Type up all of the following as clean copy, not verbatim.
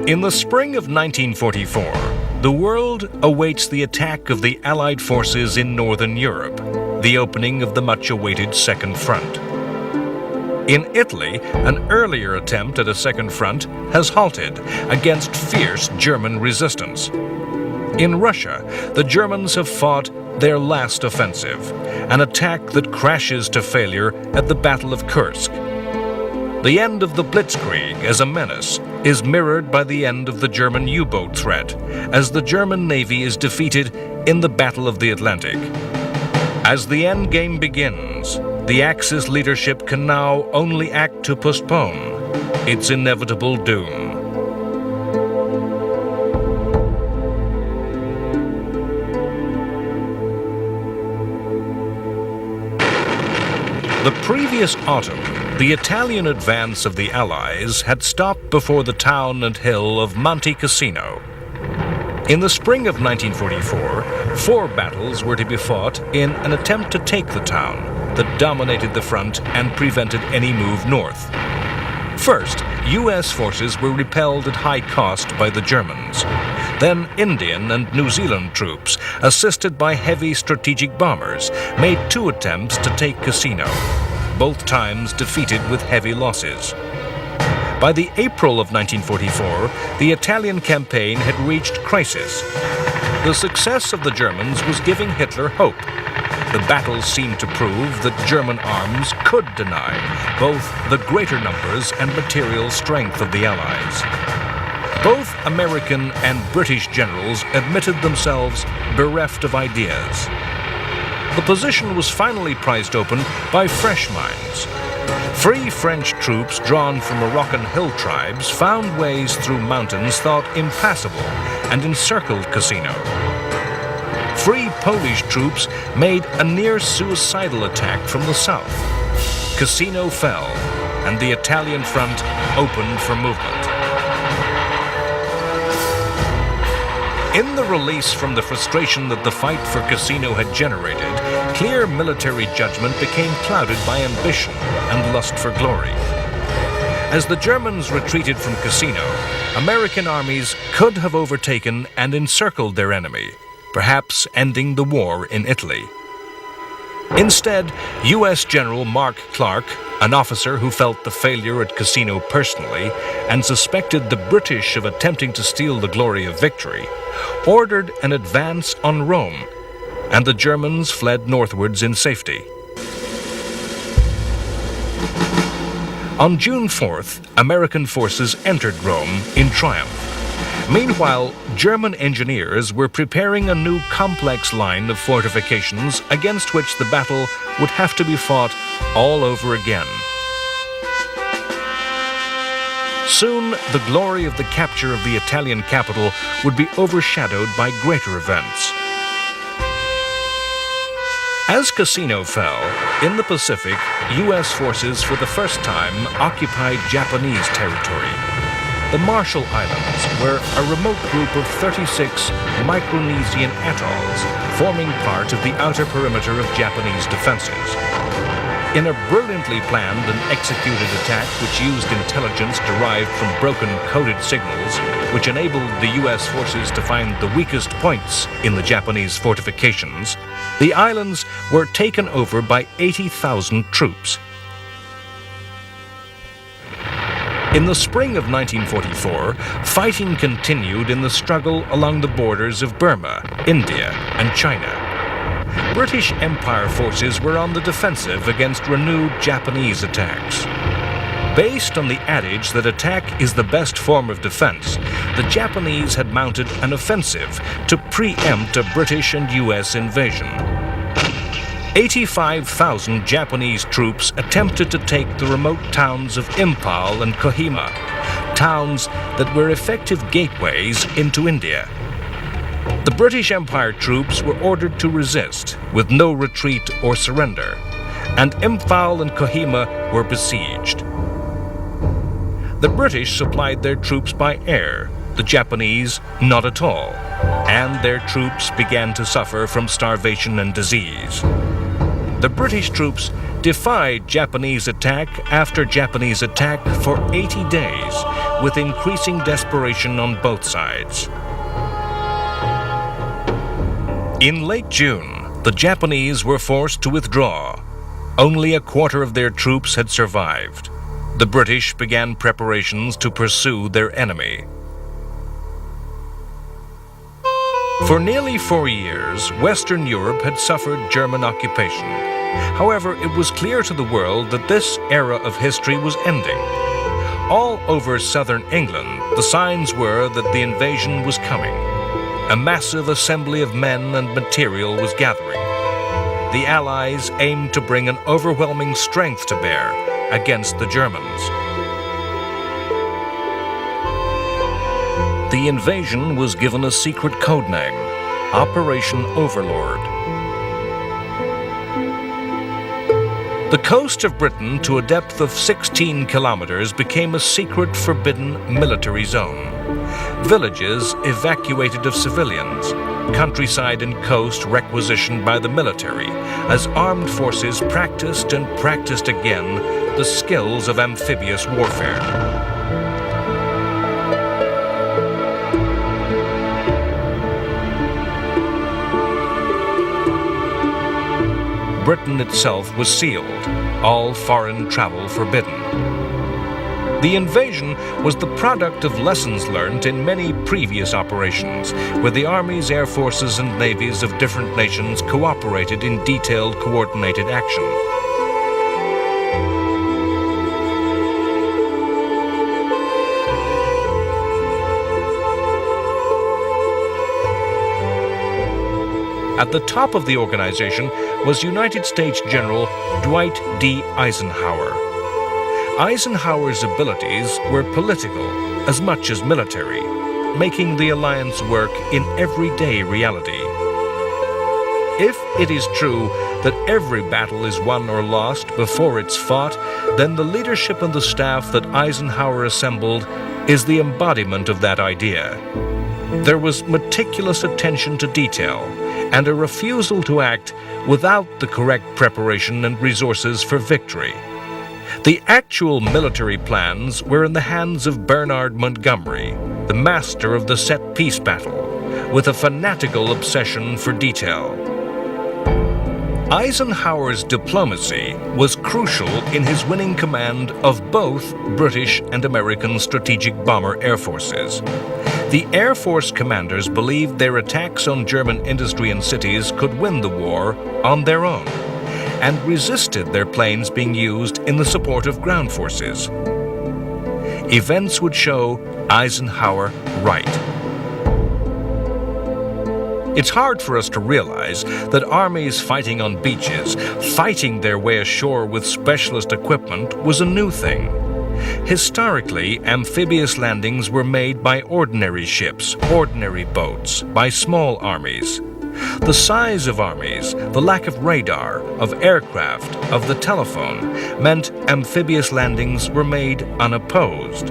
In the spring of 1944, the world awaits the attack of the Allied forces in Northern Europe, the opening of the much-awaited Second Front. In Italy, an earlier attempt at a second front has halted against fierce German resistance. In Russia, the Germans have fought their last offensive, an attack that crashes to failure at the Battle of Kursk. The end of the Blitzkrieg as a menace is mirrored by the end of the German U-boat threat, as the German Navy is defeated in the Battle of the Atlantic. As the endgame begins, the Axis leadership can now only act to postpone its inevitable doom. The previous autumn, the Italian advance of the Allies had stopped before the town and hill of Monte Cassino. In the spring of 1944, 4 battles were to be fought in an attempt to take the town that dominated the front and prevented any move north. First, U.S. forces were repelled at high cost by the Germans. Then Indian and New Zealand troops, assisted by heavy strategic bombers, made 2 attempts to take Cassino, both times defeated with heavy losses. By the April of 1944, the Italian campaign had reached crisis. The success of the Germans was giving Hitler hope. The battles seemed to prove that German arms could deny both the greater numbers and material strength of the Allies. Both American and British generals admitted themselves bereft of ideas. The position was finally prized open by fresh minds. Free French troops drawn from Moroccan hill tribes found ways through mountains thought impassable and encircled Cassino. Free Polish troops made a near-suicidal attack from the south. Cassino fell, and the Italian front opened for movement. In the release from the frustration that the fight for Cassino had generated, clear military judgment became clouded by ambition and lust for glory. As the Germans retreated from Cassino, American armies could have overtaken and encircled their enemy, perhaps ending the war in Italy. Instead, U.S. General Mark Clark, an officer who felt the failure at Cassino personally and suspected the British of attempting to steal the glory of victory, ordered an advance on Rome, and the Germans fled northwards in safety. On June 4th, American forces entered Rome in triumph. Meanwhile, German engineers were preparing a new complex line of fortifications against which the battle would have to be fought all over again. Soon, the glory of the capture of the Italian capital would be overshadowed by greater events. As Cassino fell, in the Pacific, U.S. forces for the first time occupied Japanese territory. The Marshall Islands were a remote group of 36 Micronesian atolls forming part of the outer perimeter of Japanese defenses. In a brilliantly planned and executed attack which used intelligence derived from broken coded signals, which enabled the U.S. forces to find the weakest points in the Japanese fortifications, the islands were taken over by 80,000 troops. In the spring of 1944, fighting continued in the struggle along the borders of Burma, India, and China. British Empire forces were on the defensive against renewed Japanese attacks. Based on the adage that attack is the best form of defense, the Japanese had mounted an offensive to preempt a British and U.S. invasion. 85,000 Japanese troops attempted to take the remote towns of Impal and Kohima, towns that were effective gateways into India. The British Empire troops were ordered to resist, with no retreat or surrender, and Impal and Kohima were besieged. The British supplied their troops by air, the Japanese not at all, and their troops began to suffer from starvation and disease. The British troops defied Japanese attack after Japanese attack for 80 days, with increasing desperation on both sides. In late June, the Japanese were forced to withdraw. Only a quarter of their troops had survived. The British began preparations to pursue their enemy. For nearly 4 years, Western Europe had suffered German occupation. However, it was clear to the world that this era of history was ending. All over southern England, the signs were that the invasion was coming. A massive assembly of men and material was gathering. The Allies aimed to bring an overwhelming strength to bear against the Germans. The invasion was given a secret codename, Operation Overlord. The coast of Britain, to a depth of 16 kilometers, became a secret forbidden military zone. Villages evacuated of civilians, countryside and coast requisitioned by the military, as armed forces practiced and practiced again the skills of amphibious warfare. Britain itself was sealed, all foreign travel forbidden. The invasion was the product of lessons learned in many previous operations, where the armies, air forces, and navies of different nations cooperated in detailed, coordinated action. At the top of the organization was United States General Dwight D. Eisenhower. Eisenhower's abilities were political as much as military, making the alliance work in everyday reality. If it is true that every battle is won or lost before it's fought, then the leadership and the staff that Eisenhower assembled is the embodiment of that idea. There was meticulous attention to detail and a refusal to act without the correct preparation and resources for victory. The actual military plans were in the hands of Bernard Montgomery, the master of the set-piece battle, with a fanatical obsession for detail. Eisenhower's diplomacy was crucial in his winning command of both British and American strategic bomber air forces. The Air Force commanders believed their attacks on German industry and cities could win the war on their own, and resisted their planes being used in the support of ground forces. Events would show Eisenhower right. It's hard for us to realize that armies fighting on beaches, fighting their way ashore with specialist equipment, was a new thing. Historically, amphibious landings were made by ordinary ships, ordinary boats, by small armies. The size of armies, the lack of radar, of aircraft, of the telephone, meant amphibious landings were made unopposed.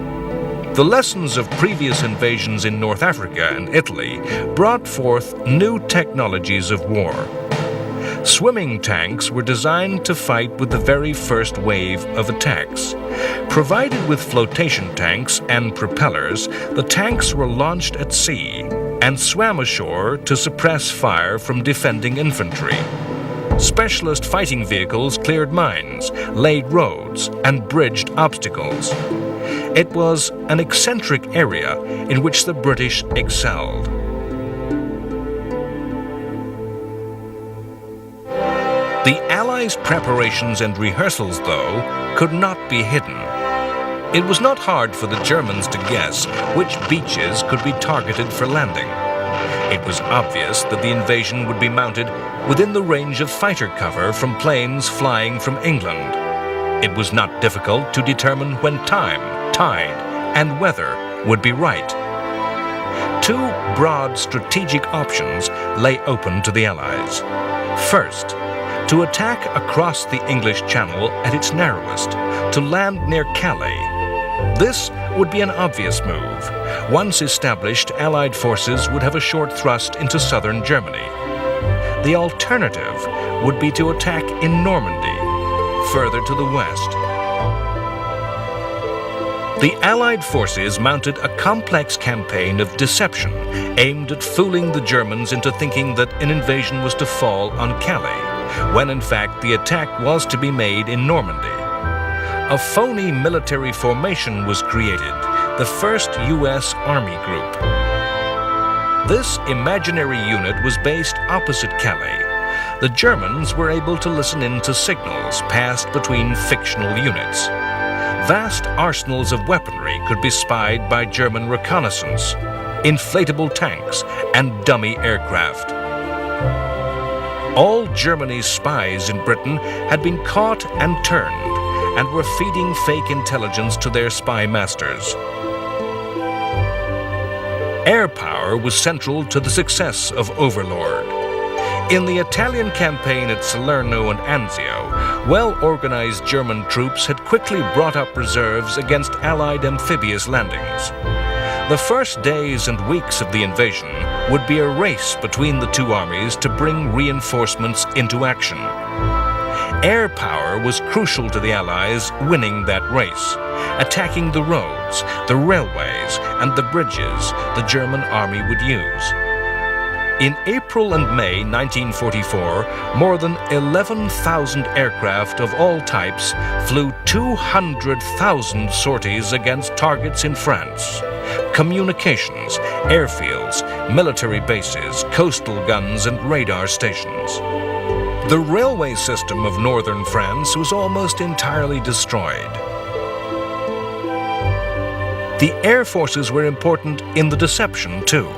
The lessons of previous invasions in North Africa and Italy brought forth new technologies of war. Swimming tanks were designed to fight with the very first wave of attacks. Provided with flotation tanks and propellers, the tanks were launched at sea and swam ashore to suppress fire from defending infantry. Specialist fighting vehicles cleared mines, laid roads, and bridged obstacles. It was an eccentric area in which the British excelled. The Allies' preparations and rehearsals, though, could not be hidden. It was not hard for the Germans to guess which beaches could be targeted for landing. It was obvious that the invasion would be mounted within the range of fighter cover from planes flying from England. It was not difficult to determine when time, tide, and weather would be right. Two broad strategic options lay open to the Allies. First, to attack across the English Channel at its narrowest, to land near Calais. This would be an obvious move. Once established, Allied forces would have a short thrust into southern Germany. The alternative would be to attack in Normandy, further to the west. The Allied forces mounted a complex campaign of deception aimed at fooling the Germans into thinking that an invasion was to fall on Calais, when in fact the attack was to be made in Normandy. A phony military formation was created, the first U.S. Army Group. This imaginary unit was based opposite Calais. The Germans were able to listen in to signals passed between fictional units. Vast arsenals of weaponry could be spied by German reconnaissance, inflatable tanks, and dummy aircraft. All Germany's spies in Britain had been caught and turned, and were feeding fake intelligence to their spy masters. Air power was central to the success of Overlord. In the Italian campaign at Salerno and Anzio, well-organized German troops had quickly brought up reserves against Allied amphibious landings. The first days and weeks of the invasion would be a race between the two armies to bring reinforcements into action. Air power was crucial to the Allies winning that race, attacking the roads, the railways, and the bridges the German army would use. In April and May 1944, more than 11,000 aircraft of all types flew 200,000 sorties against targets in France. Communications, airfields, military bases, coastal guns, and radar stations. The railway system of northern France was almost entirely destroyed. The air forces were important in the deception, too.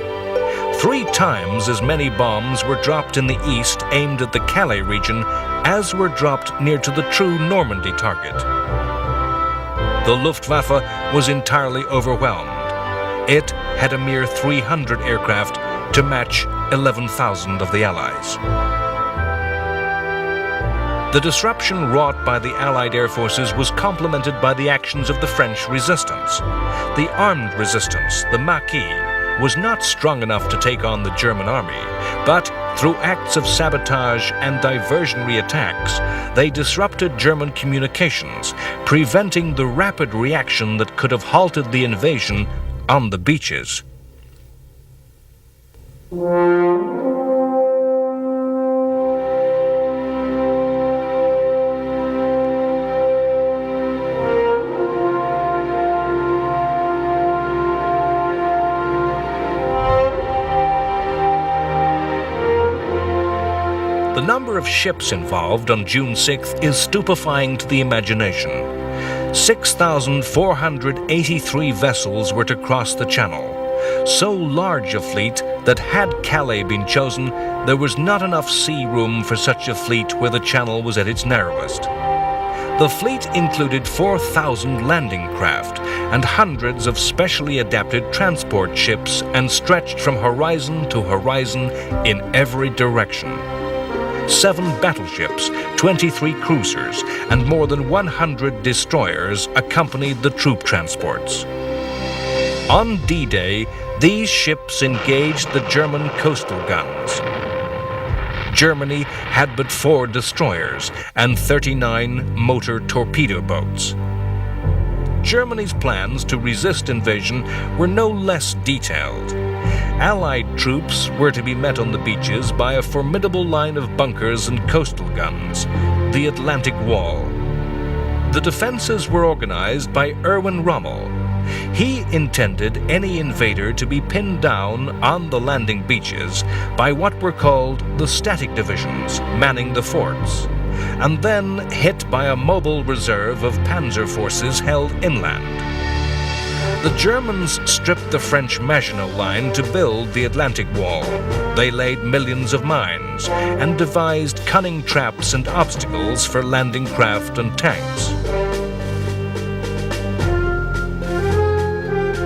3 times as many bombs were dropped in the east aimed at the Calais region as were dropped near to the true Normandy target. The Luftwaffe was entirely overwhelmed. It had a mere 300 aircraft to match 11,000 of the Allies. The disruption wrought by the Allied air forces was complemented by the actions of the French resistance. The armed resistance, the Maquis, was not strong enough to take on the German army, but through acts of sabotage and diversionary attacks, they disrupted German communications, preventing the rapid reaction that could have halted the invasion on the beaches. The number of ships involved on June 6th is stupefying to the imagination. 6,483 vessels were to cross the Channel. So large a fleet that had Calais been chosen, there was not enough sea room for such a fleet where the Channel was at its narrowest. The fleet included 4,000 landing craft and hundreds of specially adapted transport ships and stretched from horizon to horizon in every direction. 7 battleships, 23 cruisers, and more than 100 destroyers accompanied the troop transports. On D-Day, these ships engaged the German coastal guns. Germany had but 4 destroyers and 39 motor torpedo boats. Germany's plans to resist invasion were no less detailed. Allied troops were to be met on the beaches by a formidable line of bunkers and coastal guns, the Atlantic Wall. The defenses were organized by Erwin Rommel. He intended any invader to be pinned down on the landing beaches by what were called the static divisions manning the forts, and then hit by a mobile reserve of panzer forces held inland. The Germans stripped the French Maginot Line to build the Atlantic Wall. They laid millions of mines and devised cunning traps and obstacles for landing craft and tanks.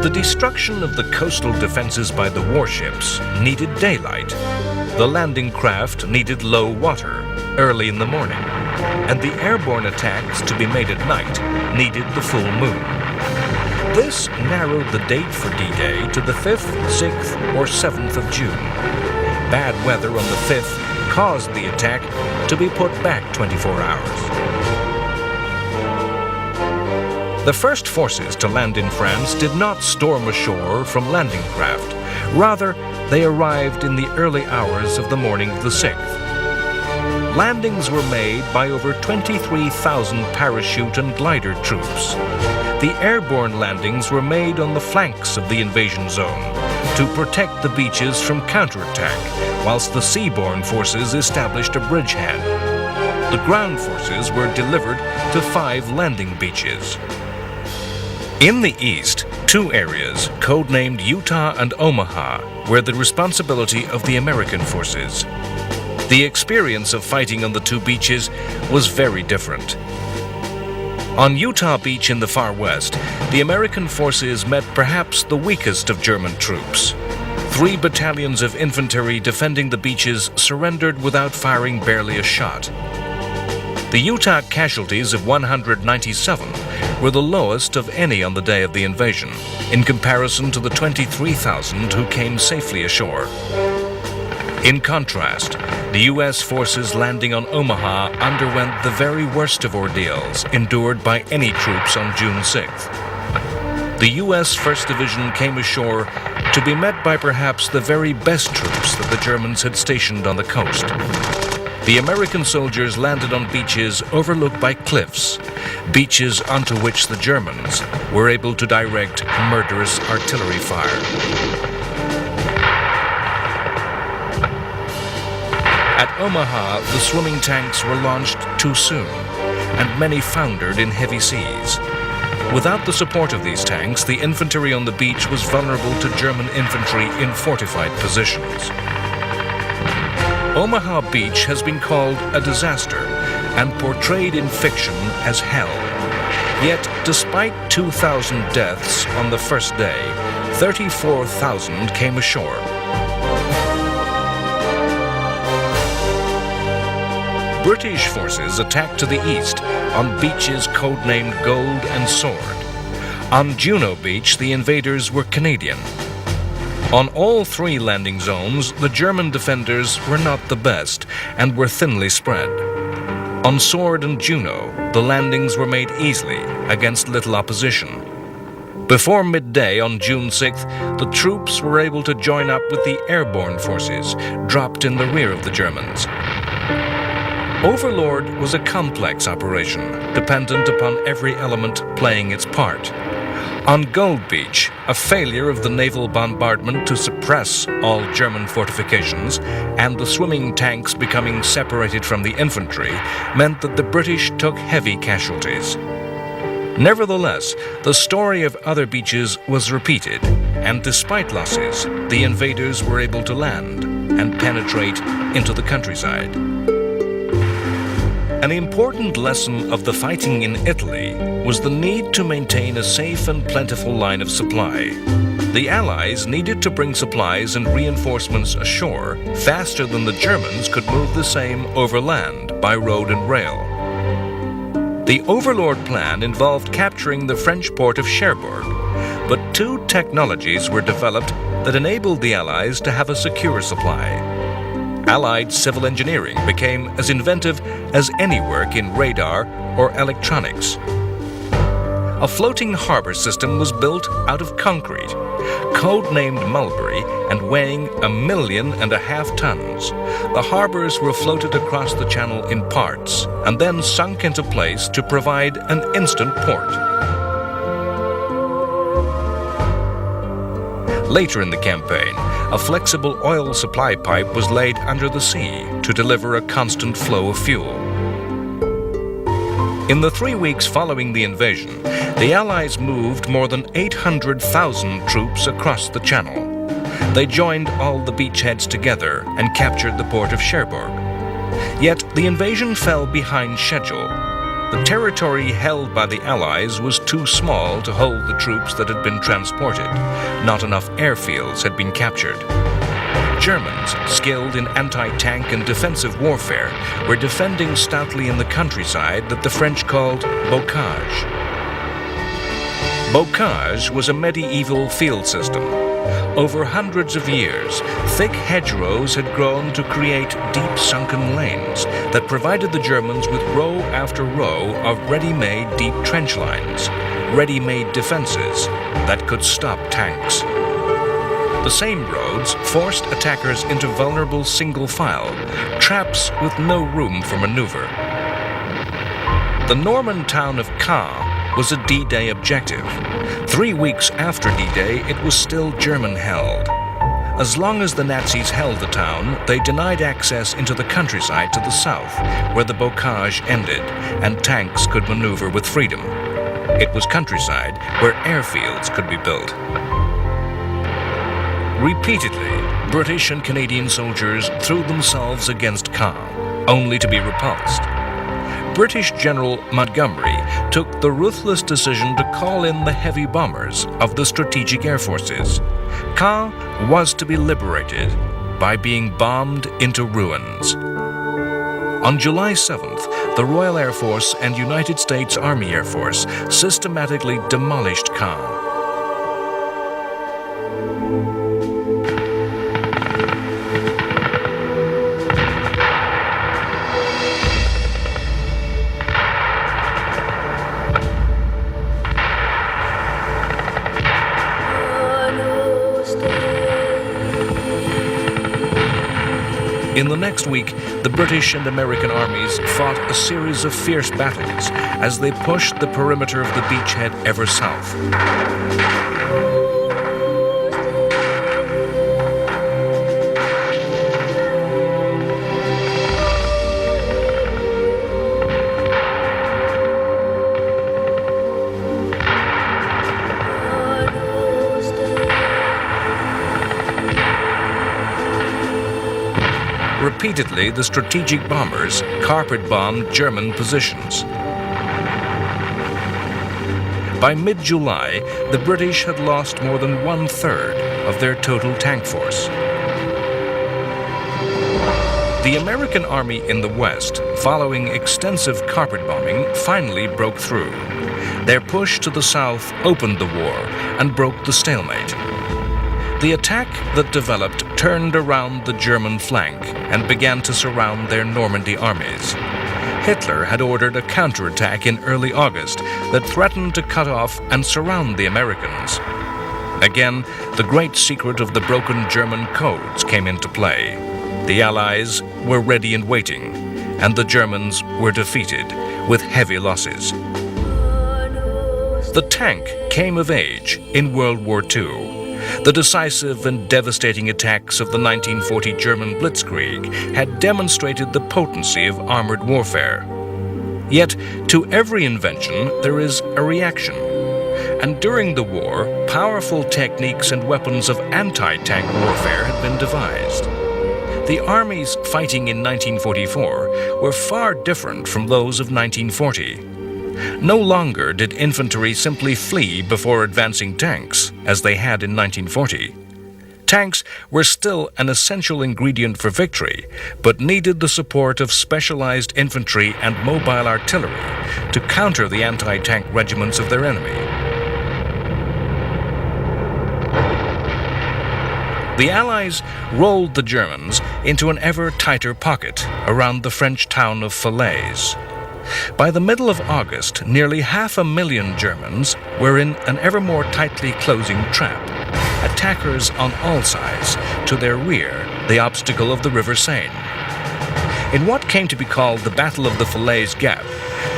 The destruction of the coastal defenses by the warships needed daylight. The landing craft needed low water, early in the morning, and the airborne attacks to be made at night needed the full moon. This narrowed the date for D-Day to the 5th, 6th, or 7th of June. Bad weather on the 5th caused the attack to be put back 24 hours. The first forces to land in France did not storm ashore from landing craft. Rather, they arrived in the early hours of the morning of the 6th. Landings were made by over 23,000 parachute and glider troops. The airborne landings were made on the flanks of the invasion zone to protect the beaches from counterattack, whilst the seaborne forces established a bridgehead. The ground forces were delivered to 5 landing beaches. In the east, 2 areas, codenamed Utah and Omaha, were the responsibility of the American forces. The experience of fighting on the 2 beaches was very different. On Utah Beach in the far west, the American forces met perhaps the weakest of German troops. 3 battalions of infantry defending the beaches surrendered without firing barely a shot. The Utah casualties of 197 were the lowest of any on the day of the invasion, in comparison to the 23,000 who came safely ashore. In contrast, the U.S. forces landing on Omaha underwent the very worst of ordeals endured by any troops on June 6th. The U.S. 1st Division came ashore to be met by perhaps the very best troops that the Germans had stationed on the coast. The American soldiers landed on beaches overlooked by cliffs, beaches onto which the Germans were able to direct murderous artillery fire. At Omaha, the swimming tanks were launched too soon, and many foundered in heavy seas. Without the support of these tanks, the infantry on the beach was vulnerable to German infantry in fortified positions. Omaha Beach has been called a disaster and portrayed in fiction as hell. Yet, despite 2,000 deaths on the first day, 34,000 came ashore. British forces attacked to the east on beaches codenamed Gold and Sword. On Juno Beach, the invaders were Canadian. On all 3 landing zones, the German defenders were not the best and were thinly spread. On Sword and Juno, the landings were made easily against little opposition. Before midday on June 6th, the troops were able to join up with the airborne forces, dropped in the rear of the Germans. Overlord was a complex operation, dependent upon every element playing its part. On Gold Beach, a failure of the naval bombardment to suppress all German fortifications and the swimming tanks becoming separated from the infantry meant that the British took heavy casualties. Nevertheless, the story of other beaches was repeated, and despite losses, the invaders were able to land and penetrate into the countryside. An important lesson of the fighting in Italy was the need to maintain a safe and plentiful line of supply. The Allies needed to bring supplies and reinforcements ashore faster than the Germans could move the same overland by road and rail. The Overlord plan involved capturing the French port of Cherbourg, but 2 technologies were developed that enabled the Allies to have a secure supply. Allied civil engineering became as inventive as any work in radar or electronics. A floating harbor system was built out of concrete, codenamed Mulberry and weighing 1.5 million tons. The harbors were floated across the channel in parts and then sunk into place to provide an instant port. Later in the campaign, a flexible oil supply pipe was laid under the sea to deliver a constant flow of fuel. In the 3 weeks following the invasion, the Allies moved more than 800,000 troops across the channel. They joined all the beachheads together and captured the port of Cherbourg. Yet the invasion fell behind schedule. The territory held by the Allies was too small to hold the troops that had been transported. Not enough airfields had been captured. Germans, skilled in anti-tank and defensive warfare, were defending stoutly in the countryside that the French called bocage. Bocage was a medieval field system. Over hundreds of years, thick hedgerows had grown to create deep sunken lanes that provided the Germans with row after row of ready-made deep trench lines. ready-made defenses that could stop tanks. The same roads forced attackers into vulnerable single file, traps with no room for maneuver. The Norman town of Caen was a D-Day objective. 3 weeks after D-Day, it was still German-held. As long as the Nazis held the town, they denied access into the countryside to the south, where the bocage ended, and tanks could maneuver with freedom. It was countryside where airfields could be built. Repeatedly, British and Canadian soldiers threw themselves against Caen, only to be repulsed. British General Montgomery took the ruthless decision to call in the heavy bombers of the Strategic Air Forces. Caen was to be liberated by being bombed into ruins. On July 7th, the Royal Air Force and United States Army Air Force systematically demolished Caen. In the next week, the British and American armies fought a series of fierce battles as they pushed the perimeter of the beachhead ever south. Repeatedly, the strategic bombers carpet-bombed German positions. By mid-July, the British had lost more than 1/3 of their total tank force. The American army in the West, following extensive carpet bombing, finally broke through. Their push to the south opened the war and broke the stalemate. The attack that developed turned around the German flank and began to surround their Normandy armies. Hitler had ordered a counterattack in early August that threatened to cut off and surround the Americans. Again, the great secret of the broken German codes came into play. The Allies were ready and waiting, and the Germans were defeated with heavy losses. The tank came of age in World War II. The decisive and devastating attacks of the 1940 German Blitzkrieg had demonstrated the potency of armored warfare. Yet, to every invention, there is a reaction. And during the war, powerful techniques and weapons of anti-tank warfare had been devised. The armies fighting in 1944 were far different from those of 1940. No longer did infantry simply flee before advancing tanks, as they had in 1940. Tanks were still an essential ingredient for victory, but needed the support of specialized infantry and mobile artillery to counter the anti-tank regiments of their enemy. The Allies rolled the Germans into an ever tighter pocket around the French town of Falaise. By the middle of August, nearly 500,000 Germans were in an ever more tightly closing trap. Attackers on all sides, to their rear, the obstacle of the River Seine. In what came to be called the Battle of the Falaise Gap,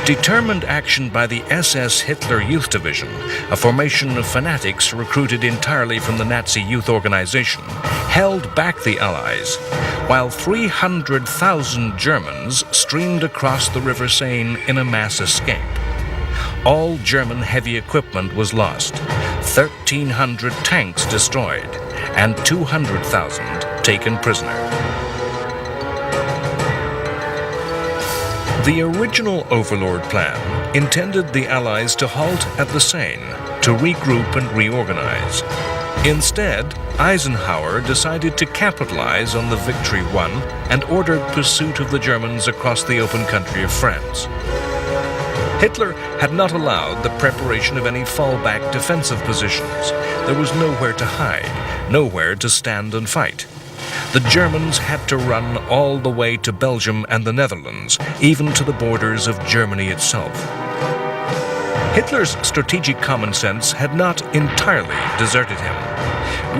determined action by the SS Hitler Youth Division, a formation of fanatics recruited entirely from the Nazi youth organization, held back the Allies, while 300,000 Germans streamed across the River Seine in a mass escape. All German heavy equipment was lost, 1,300 tanks destroyed, and 200,000 taken prisoner. The original Overlord plan intended the Allies to halt at the Seine, to regroup and reorganize. Instead, Eisenhower decided to capitalize on the victory won and ordered pursuit of the Germans across the open country of France. Hitler had not allowed the preparation of any fallback defensive positions. There was nowhere to hide, nowhere to stand and fight. The Germans had to run all the way to Belgium and the Netherlands, even to the borders of Germany itself. Hitler's strategic common sense had not entirely deserted him.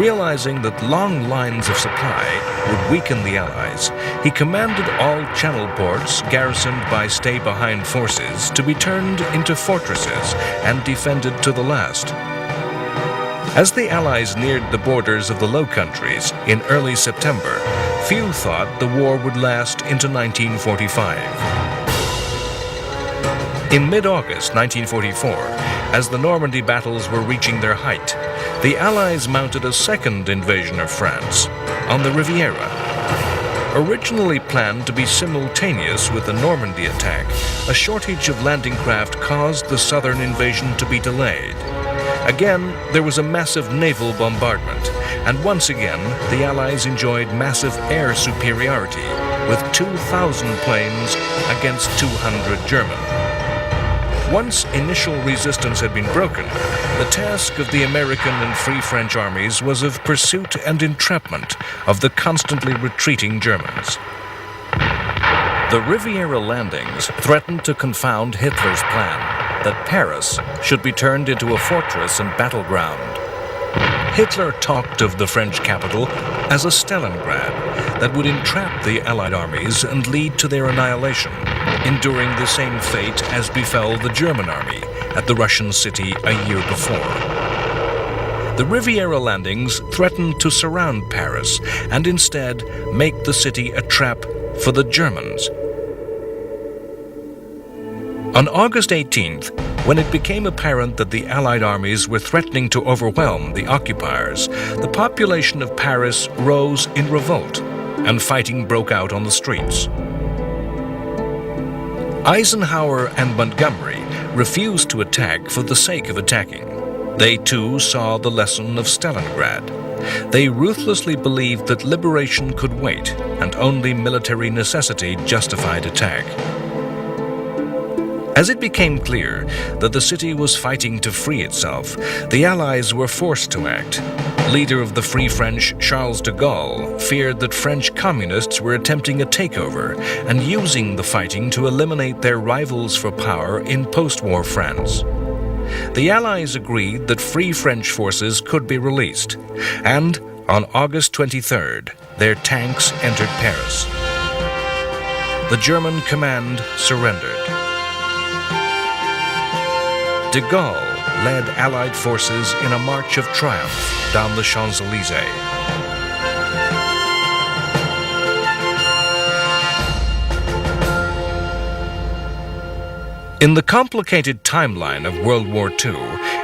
Realizing that long lines of supply would weaken the Allies, he commanded all channel ports garrisoned by stay-behind forces to be turned into fortresses and defended to the last. As the Allies neared the borders of the Low Countries in early September, few thought the war would last into 1945. In mid-August 1944, as the Normandy battles were reaching their height, the Allies mounted a second invasion of France on the Riviera. Originally planned to be simultaneous with the Normandy attack, a shortage of landing craft caused the southern invasion to be delayed. Again, there was a massive naval bombardment, and once again, the Allies enjoyed massive air superiority, with 2,000 planes against 200 German. Once initial resistance had been broken, the task of the American and Free French armies was of pursuit and entrapment of the constantly retreating Germans. The Riviera landings threatened to confound Hitler's plan that Paris should be turned into a fortress and battleground. Hitler talked of the French capital as a Stalingrad that would entrap the Allied armies and lead to their annihilation, enduring the same fate as befell the German army at the Russian city a year before. The Riviera landings threatened to surround Paris and instead make the city a trap for the Germans. On August 18th, when it became apparent that the Allied armies were threatening to overwhelm the occupiers, the population of Paris rose in revolt, and fighting broke out on the streets. Eisenhower and Montgomery refused to attack for the sake of attacking. They too saw the lesson of Stalingrad. They ruthlessly believed that liberation could wait, and only military necessity justified attack. As it became clear that the city was fighting to free itself, the Allies were forced to act. Leader of the Free French, Charles de Gaulle, feared that French communists were attempting a takeover and using the fighting to eliminate their rivals for power in post-war France. The Allies agreed that Free French forces could be released, and on August 23rd, their tanks entered Paris. The German command surrendered. De Gaulle led Allied forces in a march of triumph down the Champs-Élysées. In the complicated timeline of World War II,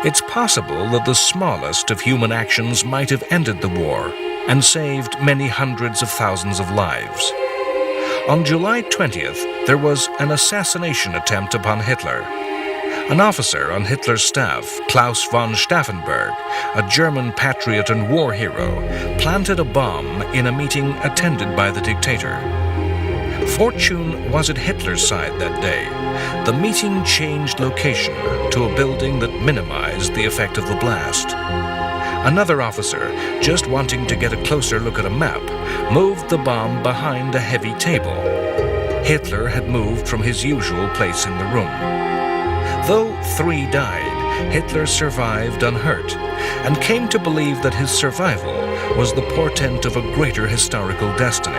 it's possible that the smallest of human actions might have ended the war and saved many hundreds of thousands of lives. On July 20th, there was an assassination attempt upon Hitler. An officer on Hitler's staff, Klaus von Stauffenberg, a German patriot and war hero, planted a bomb in a meeting attended by the dictator. Fortune was at Hitler's side that day. The meeting changed location to a building that minimized the effect of the blast. Another officer, just wanting to get a closer look at a map, moved the bomb behind a heavy table. Hitler had moved from his usual place in the room. Though 3 died, Hitler survived unhurt and came to believe that his survival was the portent of a greater historical destiny.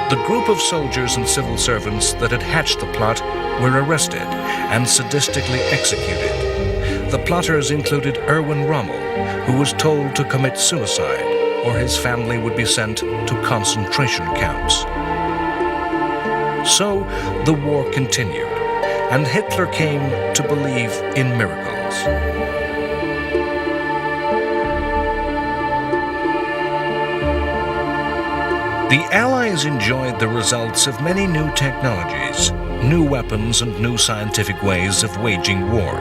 The group of soldiers and civil servants that had hatched the plot were arrested and sadistically executed. The plotters included Erwin Rommel, who was told to commit suicide or his family would be sent to concentration camps. So the war continued, and Hitler came to believe in miracles. The Allies enjoyed the results of many new technologies, new weapons, and new scientific ways of waging war.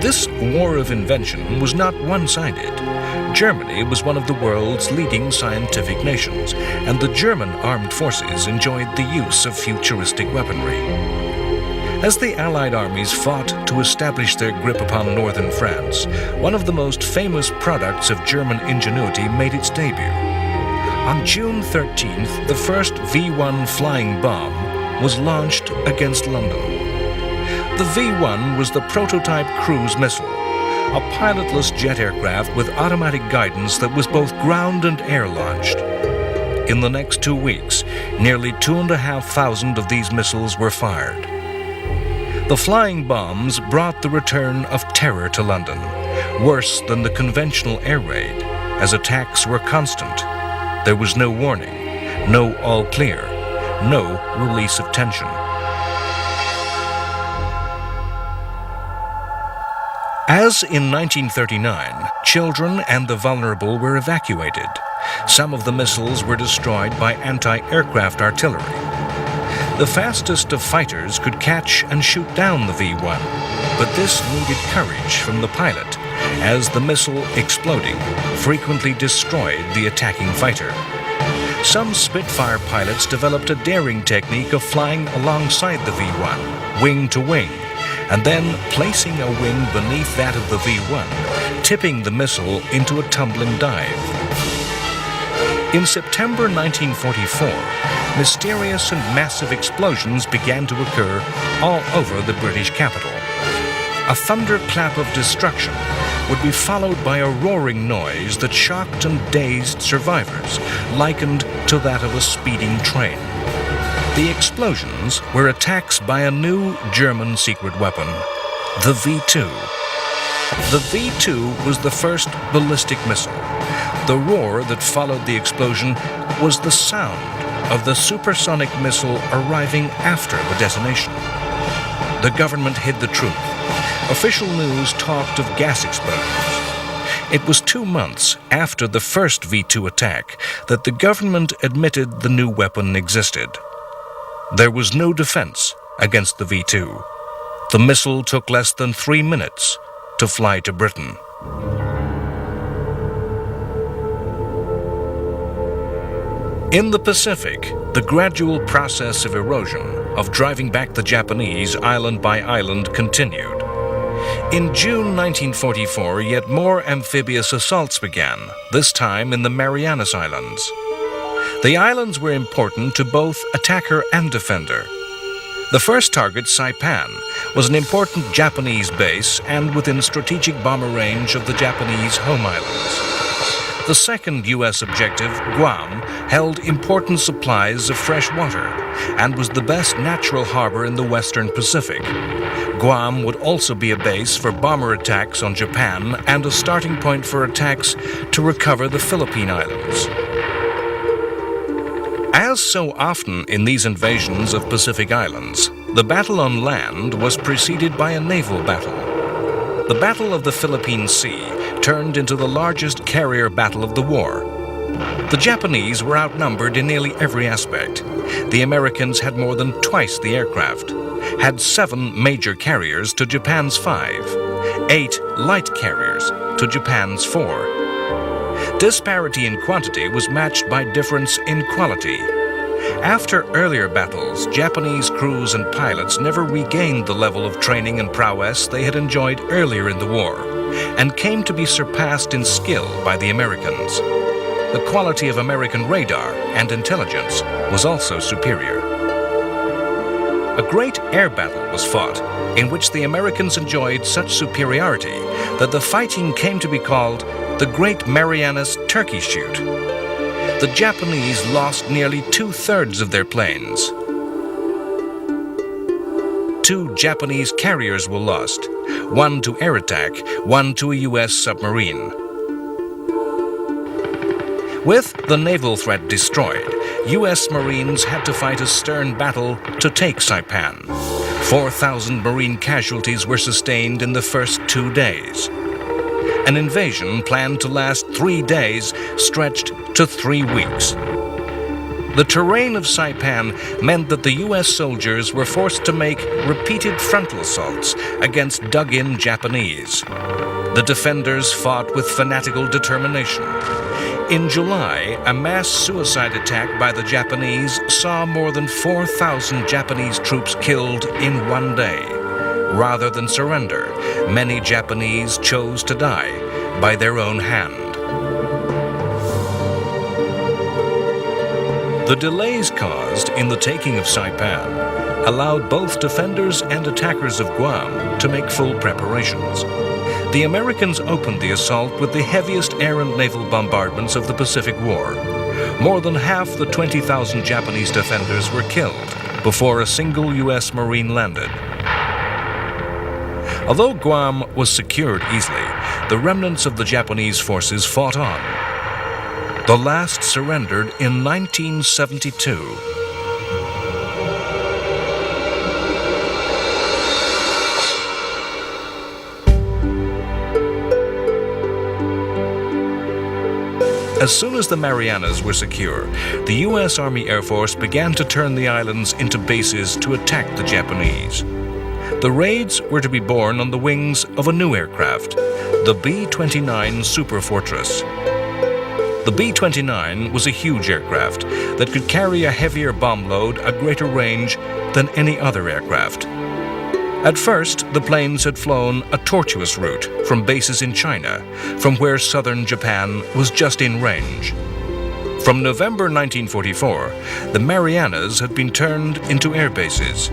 This war of invention was not one-sided. Germany was one of the world's leading scientific nations, and the German armed forces enjoyed the use of futuristic weaponry. As the Allied armies fought to establish their grip upon northern France, one of the most famous products of German ingenuity made its debut. On June 13th, the first V-1 flying bomb was launched against London. the V-1 was the prototype cruise missile, a pilotless jet aircraft with automatic guidance that was both ground and air-launched. In the next 2 weeks, nearly 2,500 of these missiles were fired. The flying bombs brought the return of terror to London, worse than the conventional air raid, as attacks were constant. There was no warning, no all clear, no release of tension. As in 1939, children and the vulnerable were evacuated. Some of the missiles were destroyed by anti-aircraft artillery. The fastest of fighters could catch and shoot down the V-1, but this needed courage from the pilot, as the missile exploding frequently destroyed the attacking fighter. Some Spitfire pilots developed a daring technique of flying alongside the V-1, wing to wing, and then placing a wing beneath that of the V-1, tipping the missile into a tumbling dive. In September 1944, mysterious and massive explosions began to occur all over the British capital. A thunderclap of destruction would be followed by a roaring noise that shocked and dazed survivors, likened to that of a speeding train. The explosions were attacks by a new German secret weapon, the V-2. The V-2 was the first ballistic missile. The roar that followed the explosion was the sound of the supersonic missile arriving after the detonation. The government hid the truth. Official news talked of gas explosions. It was 2 months after the first V-2 attack that the government admitted the new weapon existed. There was no defense against the V-2. The missile took less than 3 minutes to fly to Britain. In the Pacific, the gradual process of erosion, of driving back the Japanese island by island, continued. In June 1944, yet more amphibious assaults began, this time in the Marianas Islands. The islands were important to both attacker and defender. The first target, Saipan, was an important Japanese base and within strategic bomber range of the Japanese home islands. The second U.S. objective, Guam, held important supplies of fresh water and was the best natural harbor in the Western Pacific. Guam would also be a base for bomber attacks on Japan and a starting point for attacks to recover the Philippine Islands. As so often in these invasions of Pacific islands, the battle on land was preceded by a naval battle. The Battle of the Philippine Sea turned into the largest carrier battle of the war. The Japanese were outnumbered in nearly every aspect. The Americans had more than twice the aircraft, had 7 major carriers to Japan's 5, 8 light carriers to Japan's 4. Disparity in quantity was matched by difference in quality. After earlier battles, Japanese crews and pilots never regained the level of training and prowess they had enjoyed earlier in the war, and came to be surpassed in skill by the Americans. The quality of American radar and intelligence was also superior. A great air battle was fought, in which the Americans enjoyed such superiority that the fighting came to be called the Great Marianas Turkey Shoot. The Japanese lost nearly 2/3 of their planes. 2 Japanese carriers were lost, 1 to air attack, 1 to a U.S. submarine. With the naval threat destroyed, U.S. Marines had to fight a stern battle to take Saipan. 4,000 Marine casualties were sustained in the first 2 days. An invasion planned to last 3 days stretched to 3 weeks. The terrain of Saipan meant that the U.S. soldiers were forced to make repeated frontal assaults against dug-in Japanese. The defenders fought with fanatical determination. In July, a mass suicide attack by the Japanese saw more than 4,000 Japanese troops killed in 1 day. Rather than surrender, many Japanese chose to die by their own hand. The delays caused in the taking of Saipan allowed both defenders and attackers of Guam to make full preparations. The Americans opened the assault with the heaviest air and naval bombardments of the Pacific War. More than half the 20,000 Japanese defenders were killed before a single U.S. Marine landed. Although Guam was secured easily, the remnants of the Japanese forces fought on. The last surrendered in 1972. As soon as the Marianas were secure, the U.S. Army Air Force began to turn the islands into bases to attack the Japanese. The raids were to be borne on the wings of a new aircraft, the B-29 Super Fortress. The B-29 was a huge aircraft that could carry a heavier bomb load at greater range than any other aircraft. At first, the planes had flown a tortuous route from bases in China, from where southern Japan was just in range. From November 1944, the Marianas had been turned into air bases.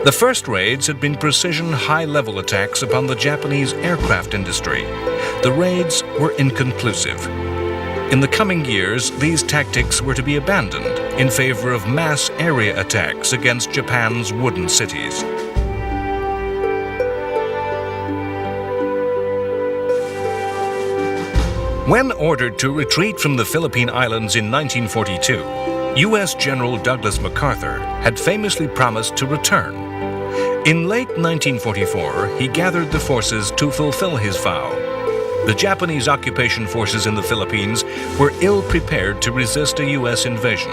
The first raids had been precision high-level attacks upon the Japanese aircraft industry. The raids were inconclusive. In the coming years, these tactics were to be abandoned in favor of mass area attacks against Japan's wooden cities. When ordered to retreat from the Philippine Islands in 1942, U.S. General Douglas MacArthur had famously promised to return. In late 1944, he gathered the forces to fulfill his vow. The Japanese occupation forces in the Philippines were ill-prepared to resist a U.S. invasion.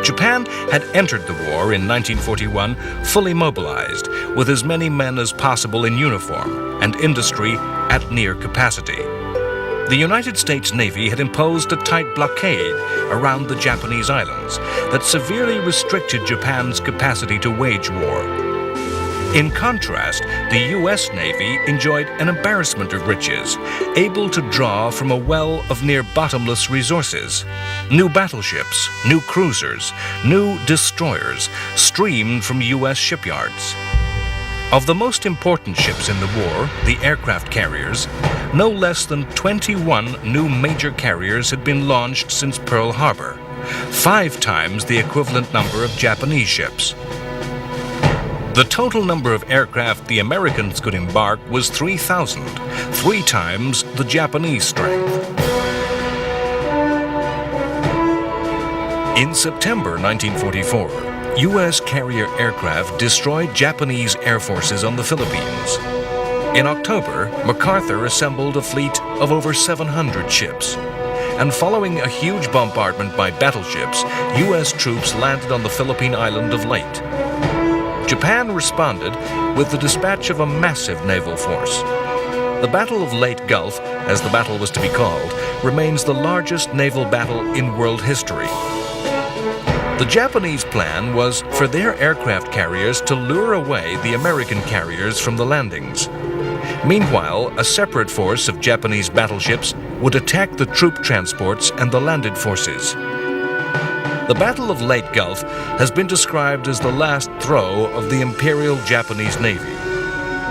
Japan had entered the war in 1941 fully mobilized, with as many men as possible in uniform and industry at near capacity. The United States Navy had imposed a tight blockade around the Japanese islands that severely restricted Japan's capacity to wage war. In contrast, the U.S. Navy enjoyed an embarrassment of riches, able to draw from a well of near-bottomless resources. New battleships, new cruisers, new destroyers streamed from U.S. shipyards. Of the most important ships in the war, the aircraft carriers, no less than 21 new major carriers had been launched since Pearl Harbor, 5 times the equivalent number of Japanese ships. The total number of aircraft the Americans could embark was 3,000, 3 times the Japanese strength. In September 1944, U.S. carrier aircraft destroyed Japanese air forces on the Philippines. In October, MacArthur assembled a fleet of over 700 ships. And following a huge bombardment by battleships, U.S. troops landed on the Philippine island of Leyte. Japan responded with the dispatch of a massive naval force. The Battle of Leyte Gulf, as the battle was to be called, remains the largest naval battle in world history. The Japanese plan was for their aircraft carriers to lure away the American carriers from the landings. Meanwhile, a separate force of Japanese battleships would attack the troop transports and the landed forces. The Battle of Leyte Gulf has been described as the last throw of the Imperial Japanese Navy.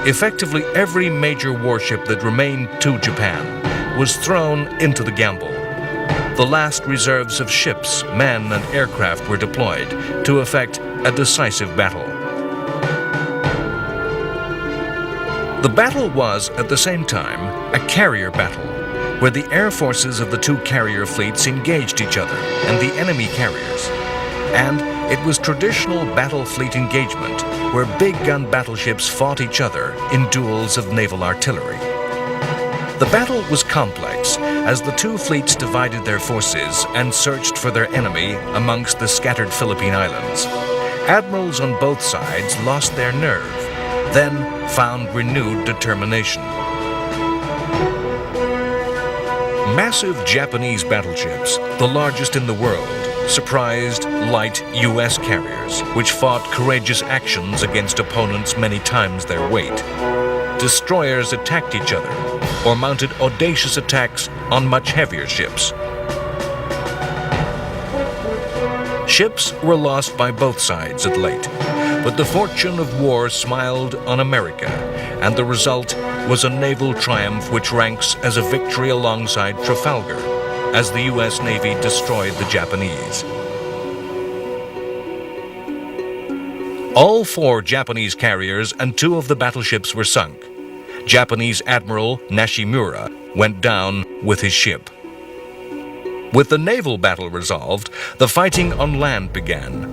Effectively, every major warship that remained to Japan was thrown into the gamble. The last reserves of ships, men, and aircraft were deployed to effect a decisive battle. The battle was, at the same time, a carrier battle, where the air forces of the 2 carrier fleets engaged each other and the enemy carriers. And it was traditional battle fleet engagement, where big gun battleships fought each other in duels of naval artillery. The battle was complex, as the 2 fleets divided their forces and searched for their enemy amongst the scattered Philippine islands. Admirals on both sides lost their nerve, then found renewed determination. Massive Japanese battleships, the largest in the world, surprised light U.S. carriers, which fought courageous actions against opponents many times their weight. destroyers attacked each other or mounted audacious attacks on much heavier ships. Ships were lost by both sides at Leyte, but the fortune of war smiled on America, and the result was a naval triumph which ranks as a victory alongside Trafalgar, as the U.S. Navy destroyed the Japanese. All 4 Japanese carriers and 2 of the battleships were sunk. Japanese Admiral Nishimura went down with his ship. With the naval battle resolved, the fighting on land began.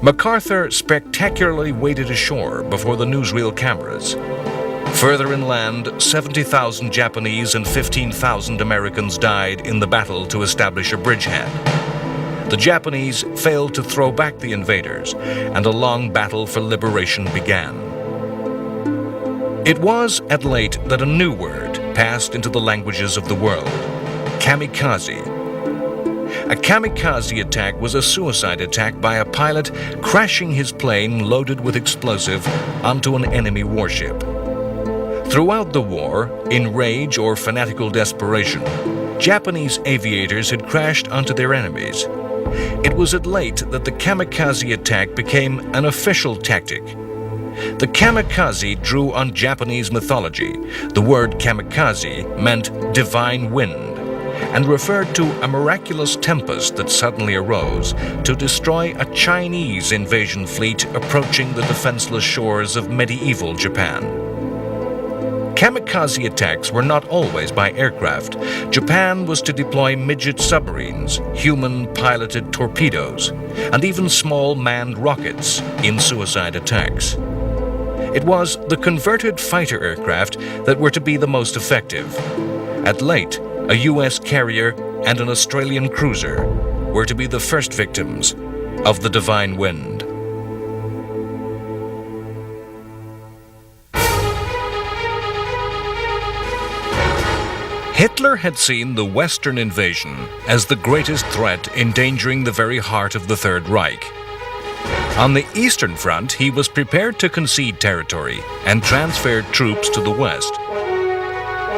MacArthur spectacularly waded ashore before the newsreel cameras. Further inland, 70,000 Japanese and 15,000 Americans died in the battle to establish a bridgehead. The Japanese failed to throw back the invaders, and a long battle for liberation began. It was at Leyte that a new word passed into the languages of the world: kamikaze. A kamikaze attack was a suicide attack by a pilot crashing his plane loaded with explosive onto an enemy warship. Throughout the war, in rage or fanatical desperation, Japanese aviators had crashed onto their enemies. It was at Leyte that the kamikaze attack became an official tactic. The kamikaze drew on Japanese mythology. The word kamikaze meant divine wind, and referred to a miraculous tempest that suddenly arose to destroy a Chinese invasion fleet approaching the defenseless shores of medieval Japan. Kamikaze attacks were not always by aircraft. Japan was to deploy midget submarines, human-piloted torpedoes, and even small manned rockets in suicide attacks. It was the converted fighter aircraft that were to be the most effective. At Leyte, a U.S. carrier and an Australian cruiser were to be the first victims of the divine wind. Hitler had seen the Western invasion as the greatest threat endangering the very heart of the Third Reich. On the Eastern Front, he was prepared to concede territory and transferred troops to the West.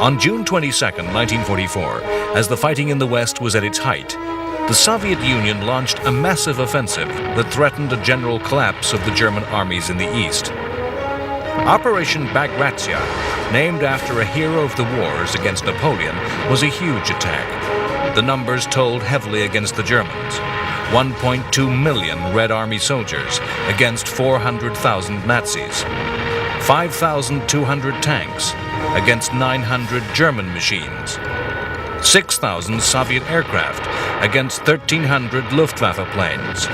On June 22, 1944, as the fighting in the West was at its height, the Soviet Union launched a massive offensive that threatened a general collapse of the German armies in the East. Operation Bagration, named after a hero of the wars against Napoleon, was a huge attack. The numbers told heavily against the Germans: 1.2 million Red Army soldiers against 400,000 Nazis, 5,200 tanks against 900 German machines, 6,000 Soviet aircraft against 1,300 Luftwaffe planes.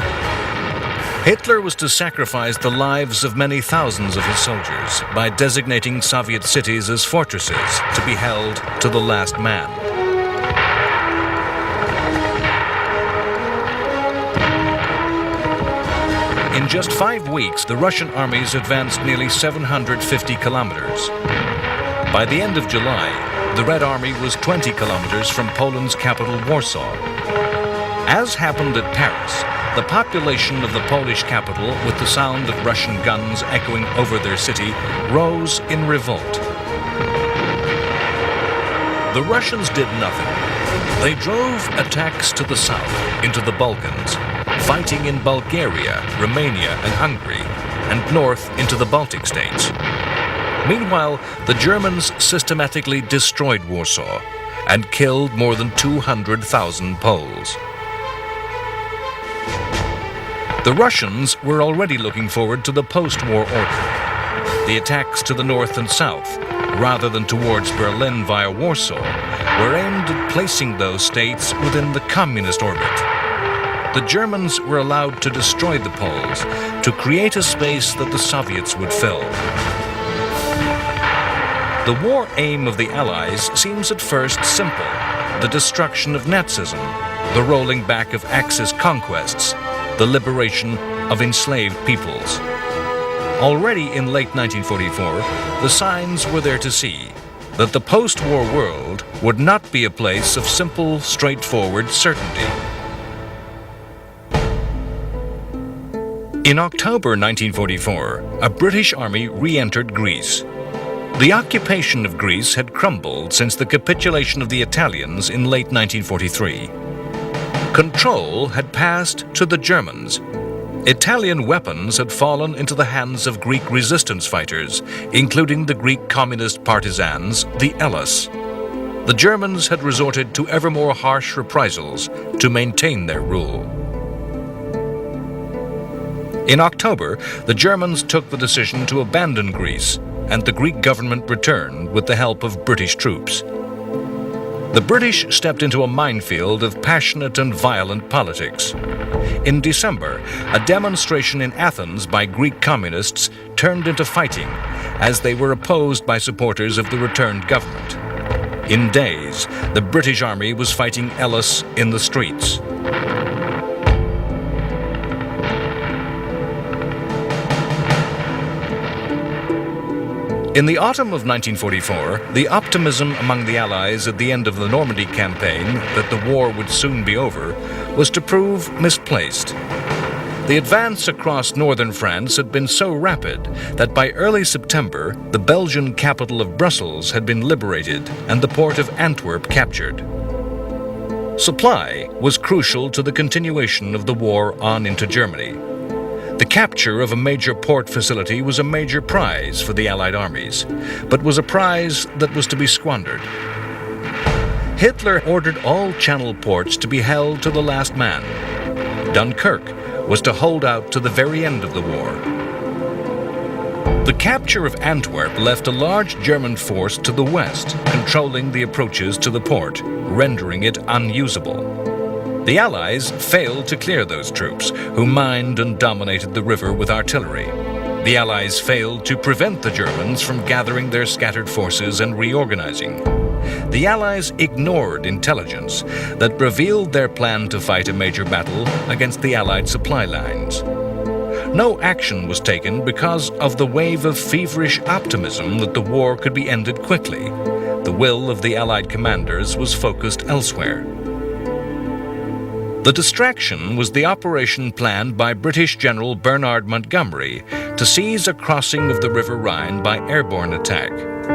Hitler was to sacrifice the lives of many thousands of his soldiers by designating Soviet cities as fortresses to be held to the last man. In just 5 weeks, the Russian armies advanced nearly 750 kilometers. By the end of July, the Red Army was 20 kilometers from Poland's capital, Warsaw. As happened at Paris, the population of the Polish capital, with the sound of Russian guns echoing over their city, rose in revolt. The Russians did nothing. They drove attacks to the south, into the Balkans, fighting in Bulgaria, Romania, and Hungary, and north into the Baltic states. Meanwhile, the Germans systematically destroyed Warsaw and killed more than 200,000 Poles. The Russians were already looking forward to the post-war order. The attacks to the north and south, rather than towards Berlin via Warsaw, were aimed at placing those states within the communist orbit. The Germans were allowed to destroy the Poles, to create a space that the Soviets would fill. The war aim of the Allies seems at first simple: the destruction of Nazism, the rolling back of Axis conquests, the liberation of enslaved peoples. Already in late 1944, the signs were there to see that the post-war world would not be a place of simple, straightforward certainty. In October 1944, a British army re-entered Greece. The occupation of Greece had crumbled since the capitulation of the Italians in late 1943. Control had passed to the Germans. Italian weapons had fallen into the hands of Greek resistance fighters, including the Greek communist partisans, the Hellas. The Germans had resorted to ever more harsh reprisals to maintain their rule. In October, the Germans took the decision to abandon Greece, and the Greek government returned with the help of British troops. The British stepped into a minefield of passionate and violent politics. In December, a demonstration in Athens by Greek communists turned into fighting as they were opposed by supporters of the returned government. In days, the British army was fighting Hellas in the streets. In the autumn of 1944, the optimism among the Allies at the end of the Normandy campaign that the war would soon be over was to prove misplaced. The advance across northern France had been so rapid that by early September, the Belgian capital of Brussels had been liberated and the port of Antwerp captured. Supply was crucial to the continuation of the war on into Germany. The capture of a major port facility was a major prize for the Allied armies, but was a prize that was to be squandered. Hitler ordered all Channel ports to be held to the last man. Dunkirk was to hold out to the very end of the war. The capture of Antwerp left a large German force to the west, controlling the approaches to the port, rendering it unusable. The Allies failed to clear those troops, who mined and dominated the river with artillery. The Allies failed to prevent the Germans from gathering their scattered forces and reorganizing. The Allies ignored intelligence that revealed their plan to fight a major battle against the Allied supply lines. No action was taken because of the wave of feverish optimism that the war could be ended quickly. The will of the Allied commanders was focused elsewhere. The distraction was the operation planned by British General Bernard Montgomery to seize a crossing of the River Rhine by airborne attack,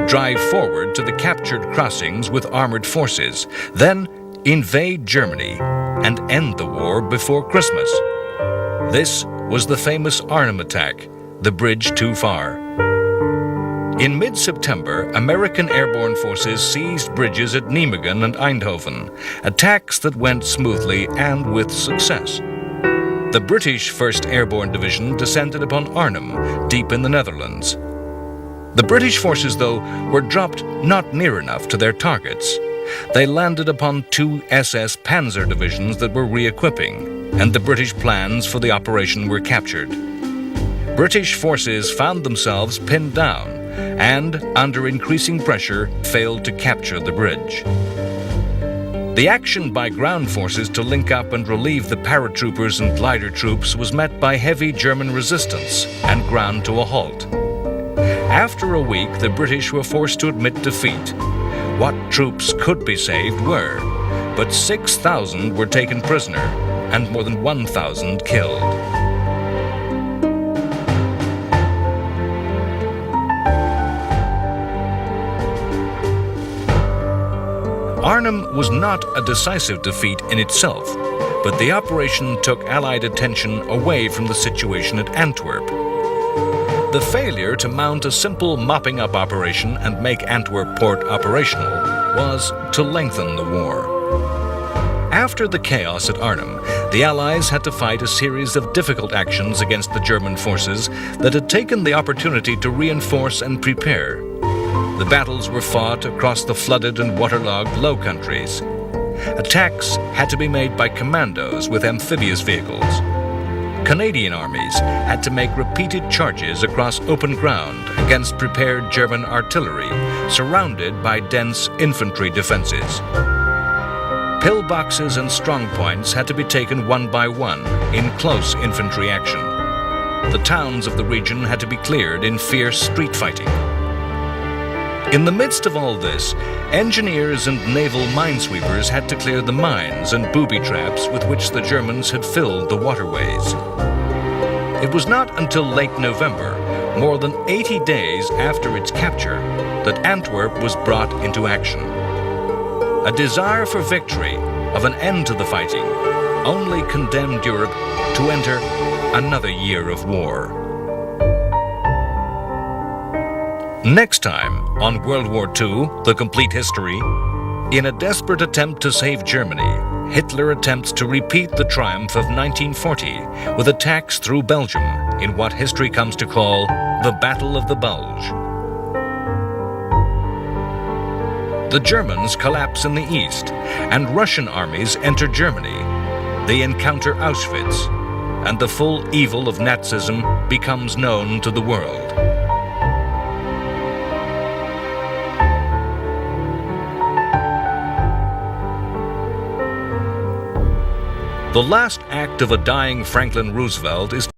drive forward to the captured crossings with armored forces, then invade Germany and end the war before Christmas. This was the famous Arnhem attack, the bridge too far. In mid-September, American airborne forces seized bridges at Nijmegen and Eindhoven, attacks that went smoothly and with success. The British 1st Airborne Division descended upon Arnhem, deep in the Netherlands. The British forces, though, were dropped not near enough to their targets. They landed upon 2 SS Panzer divisions that were re-equipping, and the British plans for the operation were captured. British forces found themselves pinned down, and, under increasing pressure, failed to capture the bridge. The action by ground forces to link up and relieve the paratroopers and glider troops was met by heavy German resistance and ground to a halt. After a week, the British were forced to admit defeat. What troops could be saved were, but 6,000 were taken prisoner and more than 1,000 killed. Arnhem was not a decisive defeat in itself, but the operation took Allied attention away from the situation at Antwerp. The failure to mount a simple mopping-up operation and make Antwerp port operational was to lengthen the war. After the chaos at Arnhem, the Allies had to fight a series of difficult actions against the German forces that had taken the opportunity to reinforce and prepare. The battles were fought across the flooded and waterlogged Low Countries. Attacks had to be made by commandos with amphibious vehicles. Canadian armies had to make repeated charges across open ground against prepared German artillery, surrounded by dense infantry defenses. Pillboxes and strongpoints had to be taken one by one in close infantry action. The towns of the region had to be cleared in fierce street fighting. In the midst of all this, engineers and naval minesweepers had to clear the mines and booby traps with which the Germans had filled the waterways. It was not until late November, more than 80 days after its capture, that Antwerp was brought into action. A desire for victory, of an end to the fighting, only condemned Europe to enter another year of war. Next time on World War II, The Complete History, in a desperate attempt to save Germany, Hitler attempts to repeat the triumph of 1940 with attacks through Belgium in what history comes to call the Battle of the Bulge. The Germans collapse in the east, and Russian armies enter Germany. They encounter Auschwitz, and the full evil of Nazism becomes known to the world. The last act of a dying Franklin Roosevelt is